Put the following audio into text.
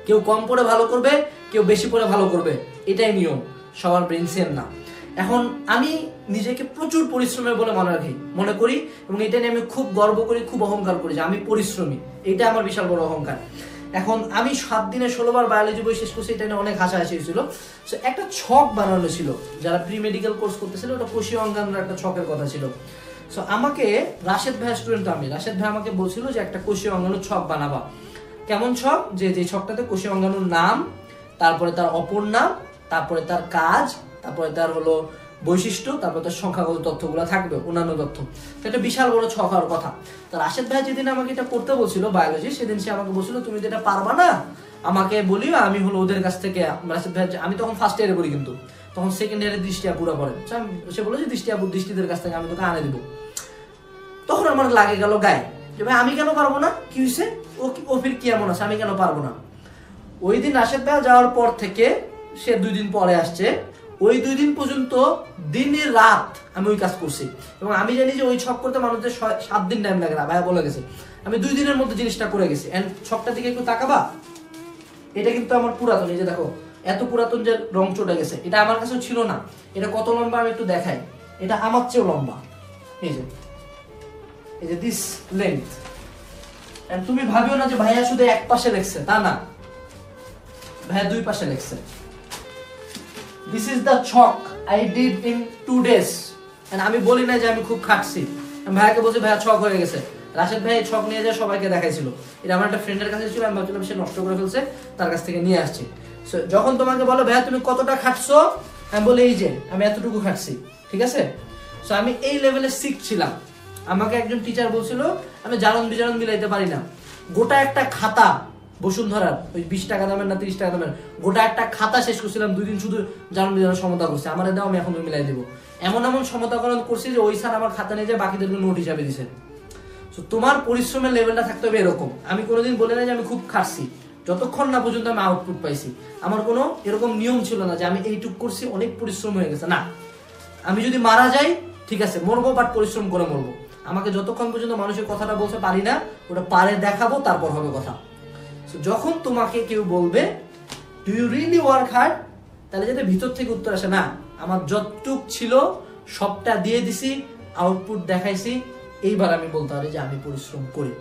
কেউ কম পড়ে ভালো করবে, কেউ বেশি পড়ে ভালো করবে, এটাই নিয়ম, সবার ব্রেন সেম না। এখন আমি নিজেকে প্রচুর পরিশ্রমী বলে মনে করি এবং এটা নিয়ে আমি খুব গর্ব করি, খুব অহংকার করি যে আমি পরিশ্রমী, এটা আমার বিশাল বড় অহংকার। এখন আমি 7 দিনে 16 বার বায়োলজি বই শেষ করছি, এটা নিয়ে অনেক হাসাহাসি হয়েছিল। সো একটা ছক বানানো ছিল, যারা প্রি মেডিকেল কোর্স করতেছিল ওটা কোষীয় অঙ্গাণুর একটা ছকের কথা ছিল। সো আমাকে রাশেদ ভাই স্টুডেন্ট, রাশেদ ভাই আমাকে বলছিল যে একটা কোষীয় অঙ্গাণুর ছক বানাবা। কেমন ছক? যে ছকটাতে কোষীয় অঙ্গাণুর নাম, তারপরে তার অপর নাম, তারপরে তার কাজ, তারপরে তার হলো বৈশিষ্ট্য, তারপরে তার সংখ্যাগত তথ্যগুলো থাকবে, অন্যান্য তথ্য। এটা বিশাল বড় ছক হওয়ার কথা। তো রাশেদ ভাই যেদিন আমাকে এটা করতে বলছিল বায়োলজি, সেদিন সে আমাকে বলছিল তুমি তো এটা পারবা না, আমাকে বলিও, আমি হলো ওদের কাছ থেকে। রাশেদ ভাই, আমি তখন ফার্স্ট ইয়ারে পড়ি, কিন্তু তখন সেকেন্ড ইয়ারে দৃষ্টি আপুরা পড়ে। সে বলে যে দৃষ্টিদের কাছ থেকে আমি তোকে আনে দিব। তখন আমার লাগে গেল গায়ে যে ভাই আমি কেন পারবো না, কি হয়েছে, ও ফির কি এমন আছে, আমি কেন পারবো না। ওই দিন রাশেদ ভাই যাওয়ার পর থেকে সে 2 দিন পরে আসছে, ওই 2 দিন পর্যন্ত দিনের রাত আমি ওই কাজ করছি। এবং আমি জানি যে ওই ছক করতে মানুষদের 7 দিন টাইম লাগে না, ভাইয়া বলে গেছে। আমি 2 দিনের মধ্যে জিনিসটা করে গেছি। এন্ড ছকটার দিকে একটু তাকাবা, এটা কিন্তু আমার পুরাতন, এই যে দেখো এত পুরাতন যে রং চটে গেছে, এটা আমার কাছেও ছিল না। এটা কত লম্বা আমি একটু দেখাই, এটা আমার চেয়েও লম্বা, এই যে দিস লেন্থ। এন্ড তুমি ভাবিও না যে ভাইয়া শুধু এক পাশে লিখছে, তা না, ভাইয়া 2 পাশে লিখছে। This is the chalk I did in 2 days. And আমি বলি না যে আমি খুব খাটছি, আমি ভাইয়াকে বলছি ভাইয়া ছক হয়ে গেছে। রাশেদ ভাই ছক নিয়ে যায় সবাইকে দেখাইছিল। এটা আমার একটা ফ্রেন্ডের কাছে ছিল, আমি ভাবছিলাম সে নষ্ট করে ফেলছে, তার কাছ থেকে নিয়ে আসছি। সো যখন তোমাকে বলো ভাইয়া তুমি কতটা খাটছো, আমি বলি এই যে আমি এতটুকু খাটছি, ঠিক আছে। সো আমি এই লেভেলে শিখছিলাম। আমাকে একজন টিচার বলছিল আমি জারণ বিজারণ মিলাইতে পারি না। গোটা একটা খাতা বসুন্ধরার ওই 20 টাকা দামের না 30 টাকা দামের গোটা একটা খাতা শেষ করছিলাম 2 দিন, শুধু জারণ বিজারণ সমতা করছে। আমার দাও আমি এখন মিলাই দেবো, এমন সমতাকরণ করছি যে ওই স্যার আমার খাতা নিয়ে যায় বাকিদেরকে নোট হিসাবে দিছে। তো তোমার পরিশ্রমের লেভেলটা থাকতে হবে এরকম। আমি কোনোদিন বলে না যে আমি খুব খাটছি, যতক্ষণ না পর্যন্ত আমি আউটপুট পাইছি। আমার কোনো এরকম নিয়ম ছিল না যে আমি এইটুক করছি অনেক পরিশ্রম হয়ে গেছে, না। আমি যদি মারা যাই ঠিক আছে, মরবো, বাট পরিশ্রম করে মরবো। আমাকে যতক্ষণ পর্যন্ত মানুষের কথাটা বলতে পারি না, ওটা পারে দেখাবো, তারপর হবে কথা। যখন তোমাকে কেউ বলবে do you really work hard, তাহলে যাতে ভিতর থেকে উত্তর আসে না আমার যতটুক ছিল সবটা দিয়ে দিছি, আউটপুট দেখাইছি, এইবার আমি বলতে পারি যে আমি পরিশ্রম করি।